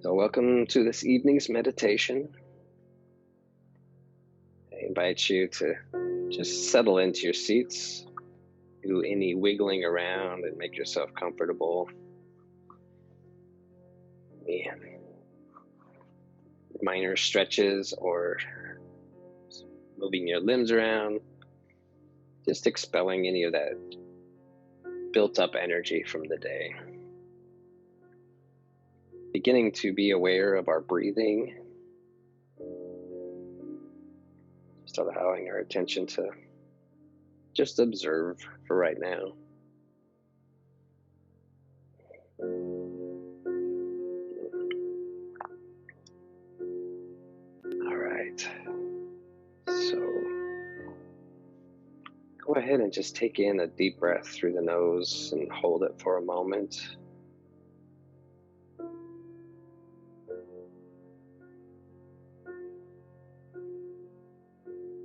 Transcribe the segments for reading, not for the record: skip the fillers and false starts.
So, welcome to this evening's meditation. I invite you to just settle into your seats, do any wiggling around, and make yourself comfortable. Any minor stretches or moving your limbs around, just expelling any of that built up energy from the day. Beginning to be aware of our breathing, just allowing our attention to just observe for right now. All right. So go ahead and just take in a deep breath through the nose and hold it for a moment.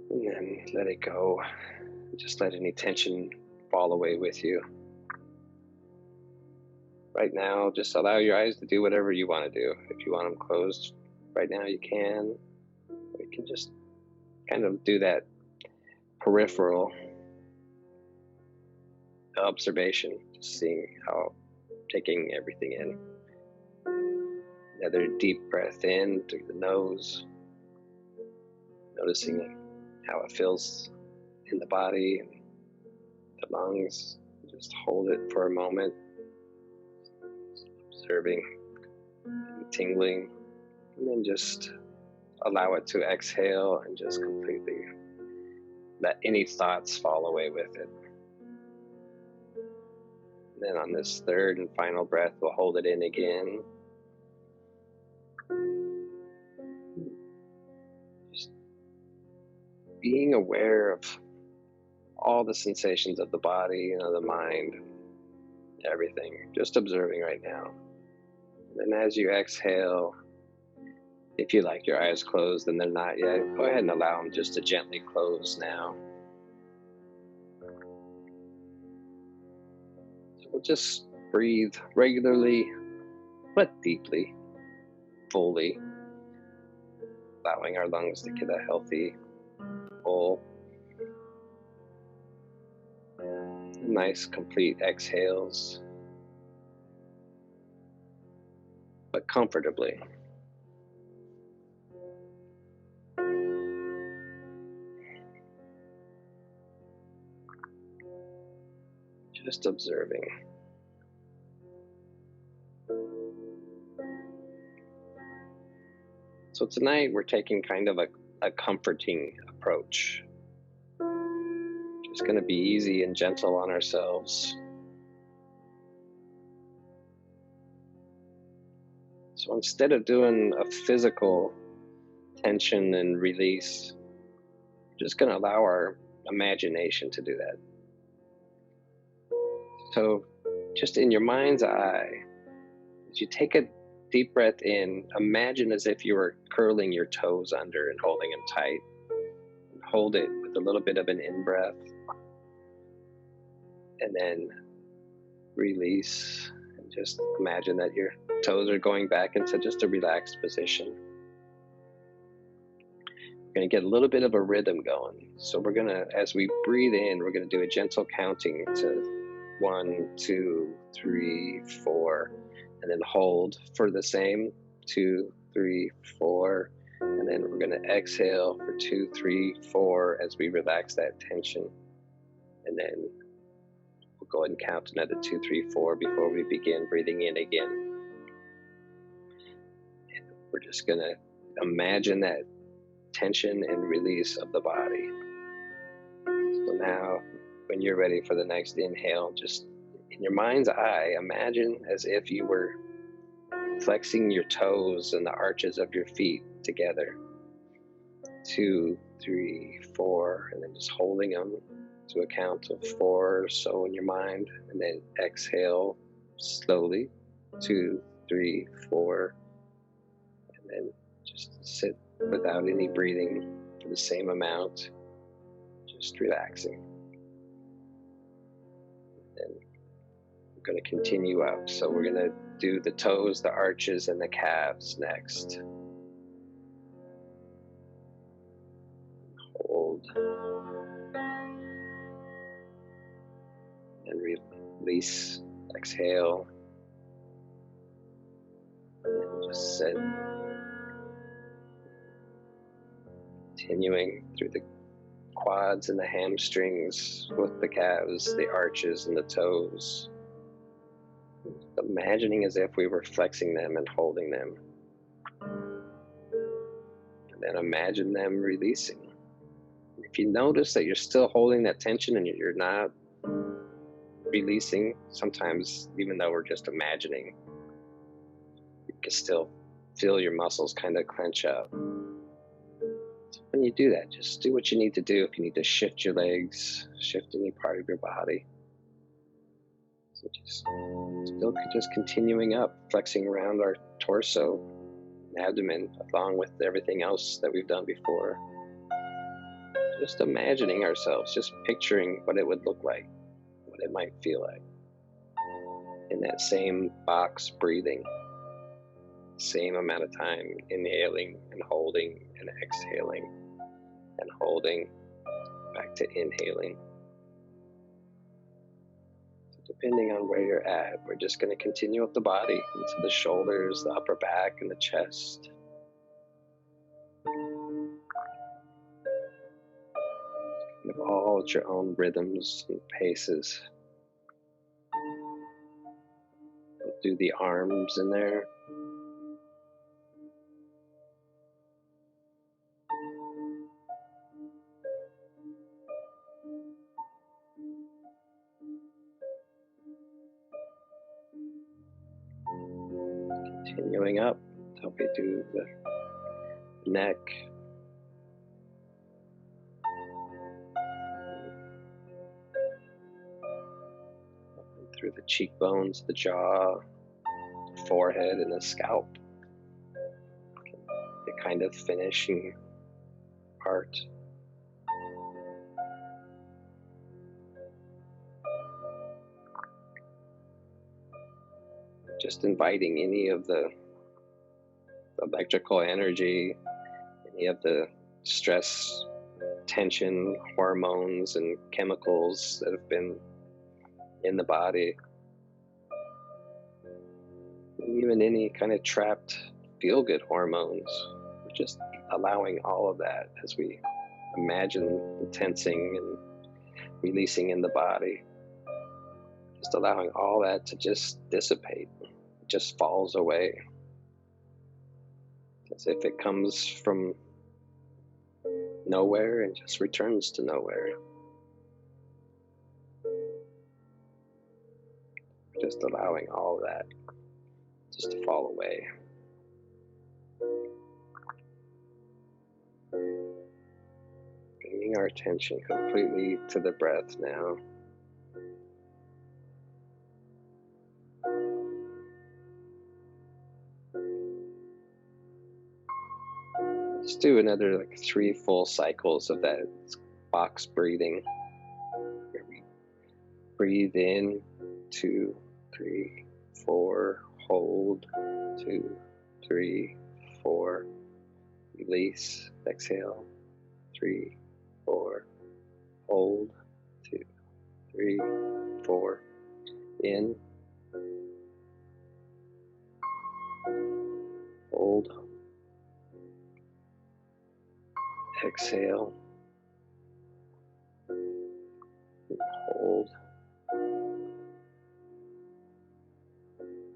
And then let it go. Just let any tension fall away with you. Right now, just allow your eyes to do whatever you want to do. If you want them closed right now, you can. Or you can just kind of do that peripheral observation, just seeing how, taking everything in. Another deep breath in through the nose, noticing how it feels in the body and the lungs. Just hold it for a moment, observing and tingling, and then just allow it to exhale and just completely let any thoughts fall away with it. And then on this third and final breath, we'll hold it in again. Just being aware of all the sensations of the body, the mind, everything. Just observing right now. And then as you exhale, if you like your eyes closed and they're not yet, go ahead and allow them just to gently close now. So we'll just breathe regularly, but deeply, fully, allowing our lungs to get a healthy, full, nice, complete exhales, but comfortably. Just observing. So tonight we're taking kind of a comforting approach. Just going to be easy and gentle on ourselves. So instead of doing a physical tension and release, we're just going to allow our imagination to do that. So just in your mind's eye, as you take a deep breath in, imagine as if you were curling your toes under and holding them tight. And hold it with a little bit of an in-breath. And then release. And just imagine that your toes are going back into just a relaxed position. We're going to get a little bit of a rhythm going. So we're going to, as we breathe in, we're going to do a gentle counting to 1, 2, 3, 4, and then hold for the same 2, 3, 4, and then we're going to exhale for 2, 3, 4 as we relax that tension, and then we'll go ahead and count another 2, 3, 4 before we begin breathing in again. And we're just going to imagine that tension and release of the body. So now, when you're ready for the next inhale, just in your mind's eye, imagine as if you were flexing your toes and the arches of your feet together. 2, 3, 4, and then just holding them to a count of 4 or so in your mind, and then exhale slowly. 2, 3, 4, and then just sit without any breathing for the same amount, just relaxing. And we're going to continue up. So we're going to do the toes, the arches, and the calves next. Hold and release. Exhale. And just sit. Continuing through the quads and the hamstrings with the calves, the arches, and the toes. Imagining as if we were flexing them and holding them. And then imagine them releasing. If you notice that you're still holding that tension and you're not releasing, sometimes even though we're just imagining, you can still feel your muscles kind of clench up. So when you do that, just do what you need to do. If you need to shift your legs, shift any part of your body. So just continuing up, flexing around our torso, abdomen, along with everything else that we've done before. Just imagining ourselves, just picturing what it would look like, what it might feel like. In that same box breathing, same amount of time, inhaling and holding and exhaling and holding, back to inhaling. So depending on where you're at, we're just going to continue up the body into the shoulders, the upper back, and the chest. Kind of all at your own rhythms and paces. We'll do the arms in there. Continuing up until we do the neck. Through the cheekbones, the jaw, the forehead, and the scalp. The kind of finishing part. Just inviting any of the electrical energy, any of the stress, tension, hormones, and chemicals that have been in the body. Even any kind of trapped feel-good hormones. We're just allowing all of that as we imagine the tensing and releasing in the body. Just allowing all that to just dissipate. It just falls away. As if it comes from nowhere and just returns to nowhere. Just allowing all of that just to fall away. Bringing our attention completely to the breath now. Let's do another 3 full cycles of that box breathing. Where we breathe in, 2, 3, 4, hold, 2, 3, 4, release, exhale, 3, 4, hold, 2, 3, 4, in, hold, exhale, hold,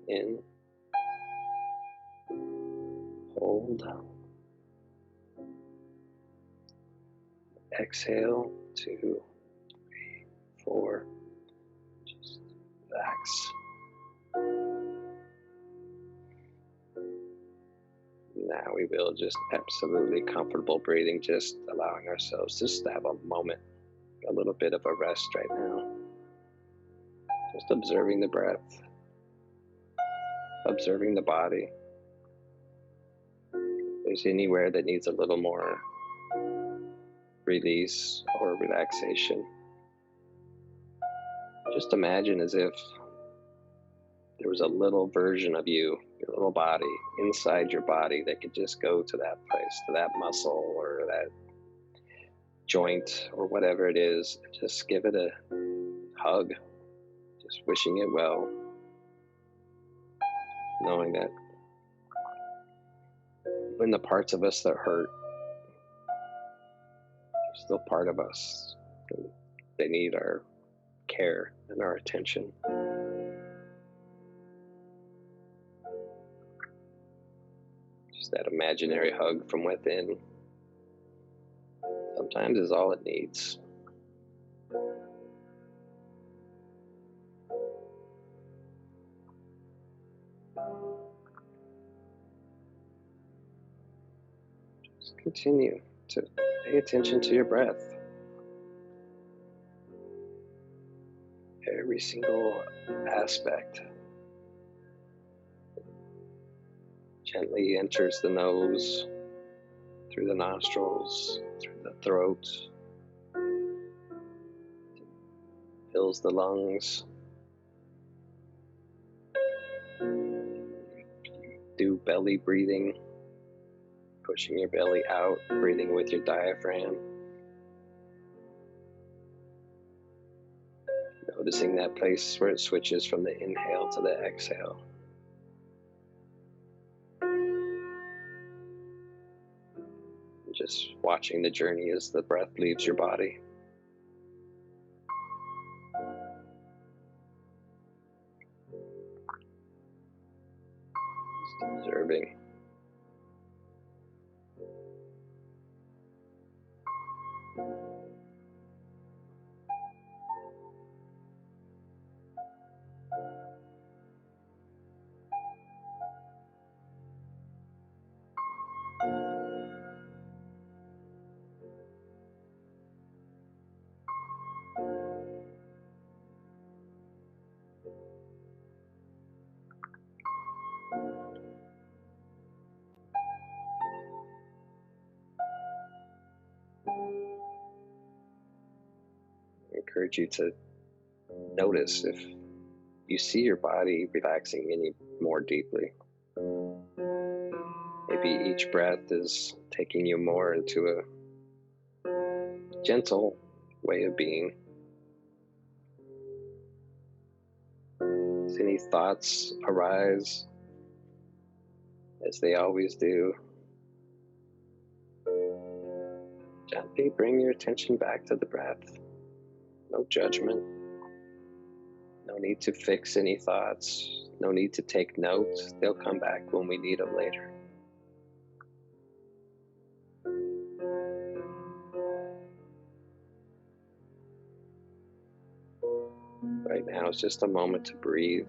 in, hold, exhale, 2, 3, 4, just relax. Now we will just absolutely comfortable breathing, just allowing ourselves just to have a moment, a little bit of a rest right now. Just observing the breath, observing the body. If there's anywhere that needs a little more release or relaxation, just imagine as if there was a little version of you, your little body, inside your body that could just go to that place, to that muscle or that joint or whatever it is, and just give it a hug, just wishing it well, knowing that when the parts of us that hurt are still part of us, and they need our care and our attention. Just that imaginary hug from within sometimes is all it needs. Just continue to pay attention to your breath. Every single aspect gently enters the nose, through the nostrils, through the throat, fills the lungs. Do belly breathing, pushing your belly out, breathing with your diaphragm. Noticing that place where it switches from the inhale to the exhale. Just watching the journey as the breath leaves your body. Just observing. I encourage you to notice if you see your body relaxing any more deeply. Maybe each breath is taking you more into a gentle way of being. As any thoughts arise, as they always do, gently bring your attention back to the breath. No judgment. No need to fix any thoughts. No need to take notes. They'll come back when we need them later. Right now is just a moment to breathe.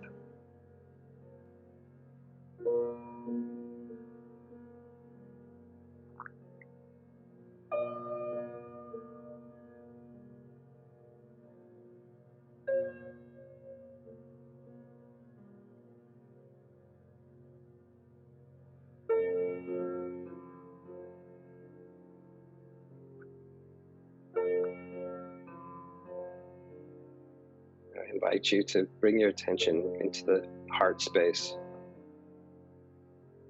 I invite you to bring your attention into the heart space,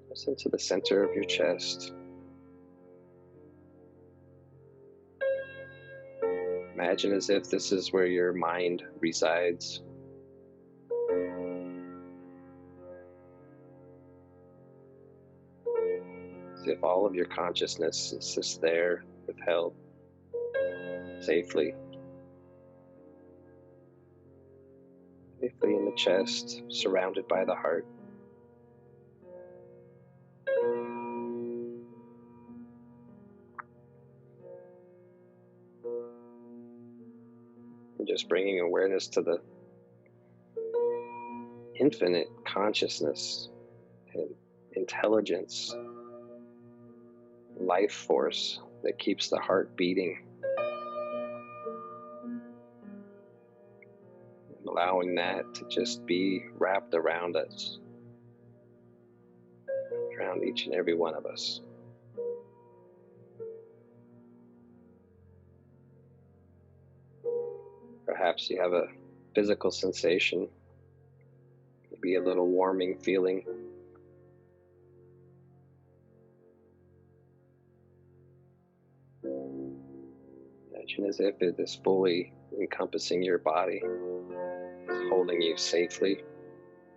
just into the center of your chest. Imagine as if this is where your mind resides. As if all of your consciousness is just there, withheld safely. Safely in the chest, surrounded by the heart. And just bringing awareness to the infinite consciousness and intelligence, life force that keeps the heart beating. And allowing that to just be wrapped around us, around each and every one of us. Perhaps you have a physical sensation. be a little warming feeling. Imagine as if it is fully encompassing your body, holding you safely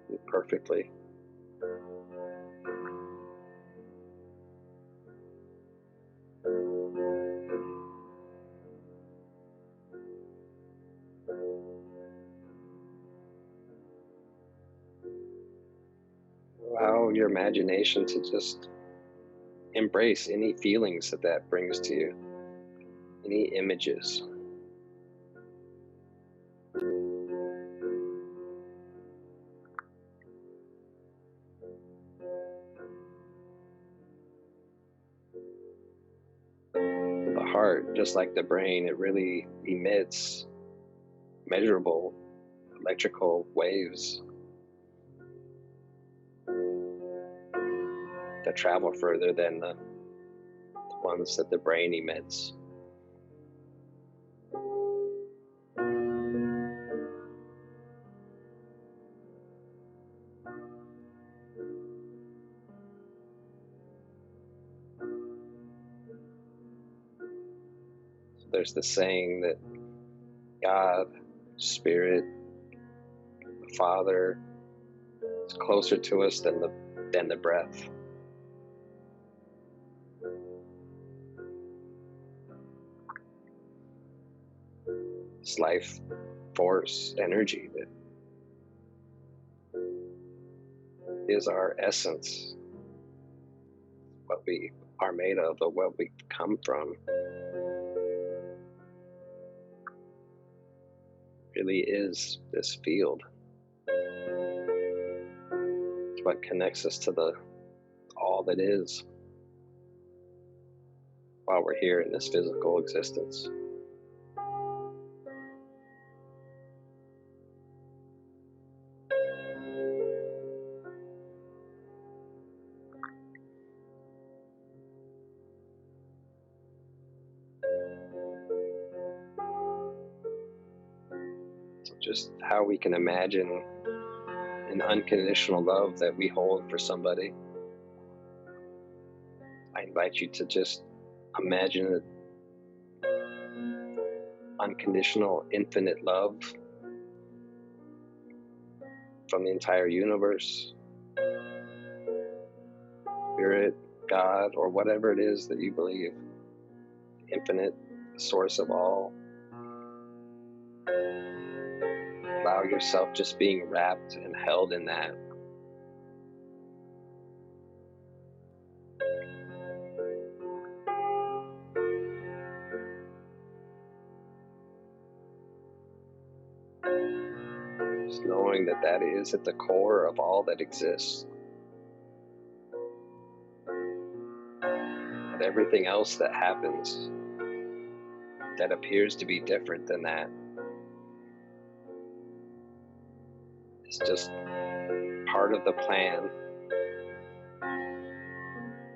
and perfectly. Allow your imagination to just embrace any feelings that that brings to you, any images. The heart, just like the brain, it really emits measurable electrical waves that travel further than the ones that the brain emits. So there's the saying that God, Spirit, the Father is closer to us than the breath. This life force energy that is our essence, what we are made of, or what we come from, really is this field. It's what connects us to the all that is while we're here in this physical existence. So just how we can imagine an unconditional love that we hold for somebody. I invite you to just imagine unconditional, infinite love from the entire universe, Spirit, God, or whatever it is that you believe, infinite, source of all. Allow yourself just being wrapped and held in that. Just knowing that that is at the core of all that exists. And everything else that happens that appears to be different than that is just part of the plan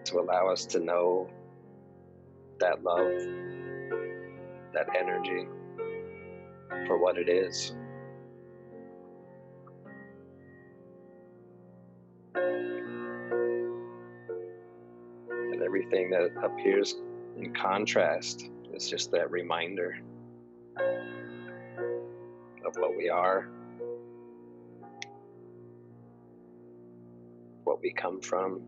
to allow us to know that love, that energy for what it is. And everything that appears in contrast is just that reminder of what we are, what we come from.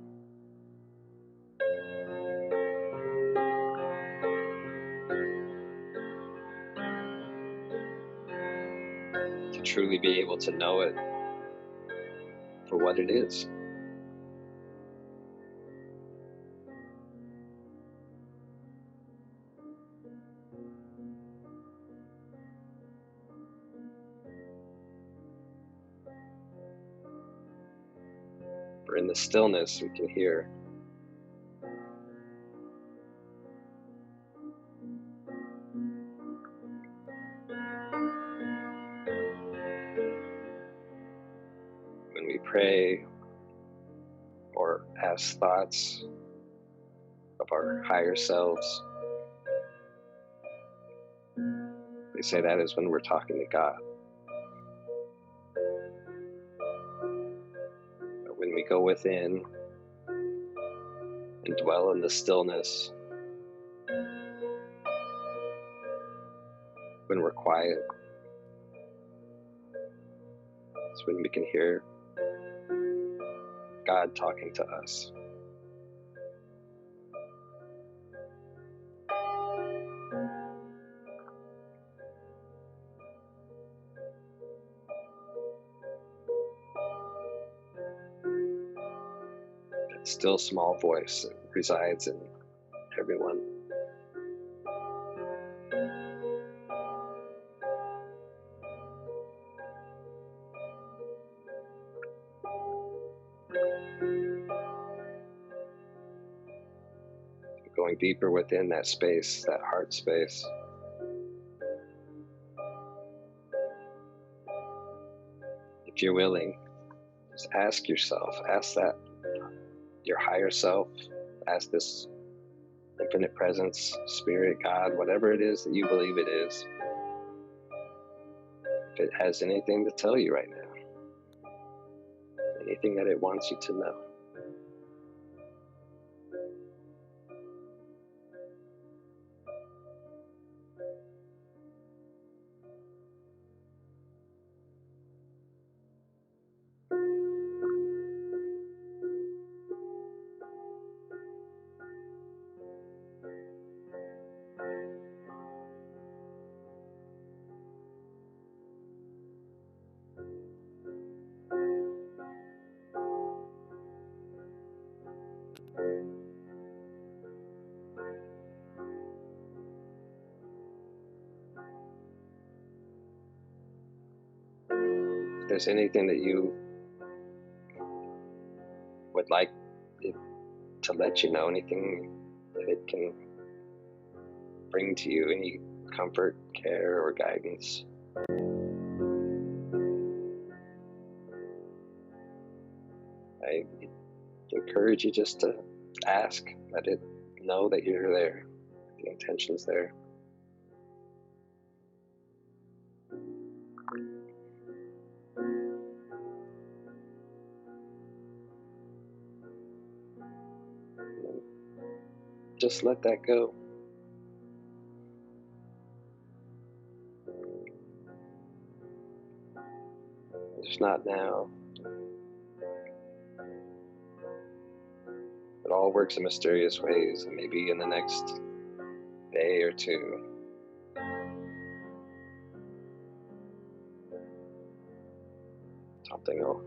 To truly be able to know it for what it is. For in the stillness we can hear when we pray or ask thoughts of our higher selves. They say that is when we're talking to God. go within and dwell in the stillness. When we're quiet, it's when we can hear God talking to us. That still small voice that resides in everyone. Going deeper within that space, that heart space. If you're willing, just ask yourself, ask that, your higher self, ask this infinite presence, spirit, God, whatever it is that you believe it is, if it has anything to tell you right now, anything that it wants you to know. If there's anything that you would like it to let you know, anything that it can bring to you, any comfort, care, or guidance, I encourage you just to ask, let it know that you're there, the intention's there. And just let that go. It's not now. It all works in mysterious ways, and maybe in the next day or two, something will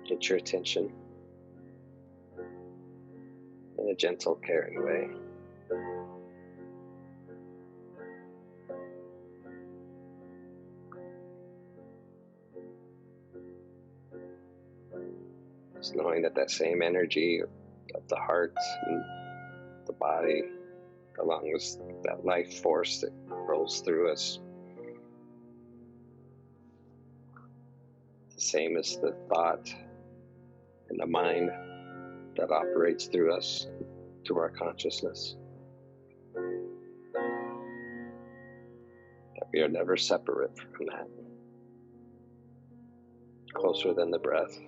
get your attention in a gentle, caring way. Just knowing that that same energy of the heart and the body, along with that life force that rolls through us, the same as the thought and the mind that operates through us, through our consciousness. That we are never separate from that. Closer than the breath.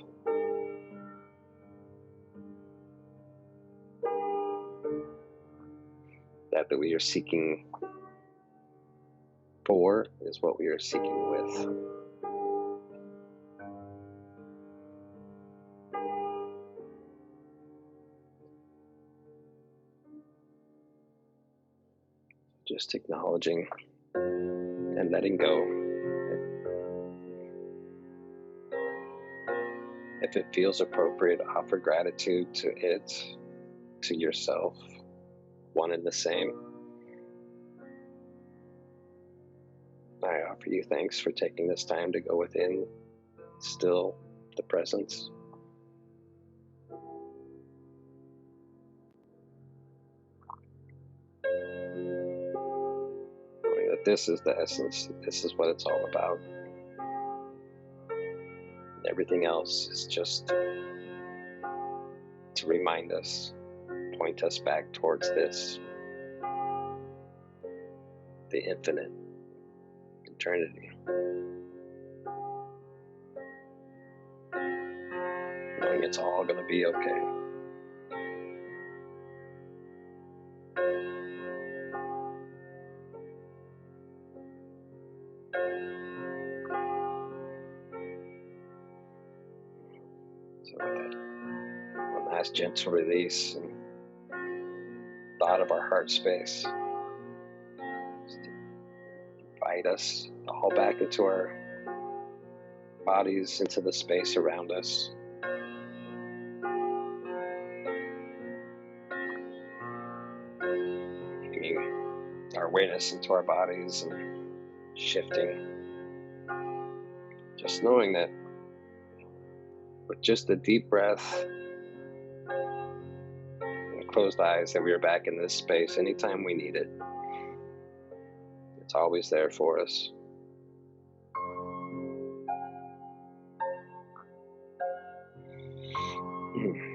That we are seeking for is what we are seeking with. Just acknowledging and letting go. If it feels appropriate, offer gratitude to it, to yourself, one and the same. I offer you thanks for taking this time to go within, still the presence. Knowing that this is the essence, this is what it's all about. Everything else is just to remind us, point us back towards this, the infinite, eternity. Knowing knowing it's all going to be okay. So with that one last gentle release and thought of our heart space, just invite us all back into our bodies, into the space around us. Bringing our awareness into our bodies and shifting. Just knowing that with just a deep breath and closed eyes, that we are back in this space anytime we need it. It's always there for us.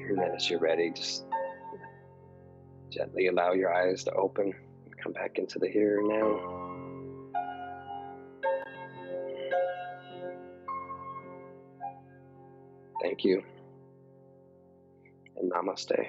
And then as you're ready, just gently allow your eyes to open and come back into the here and now. Thank you, and namaste.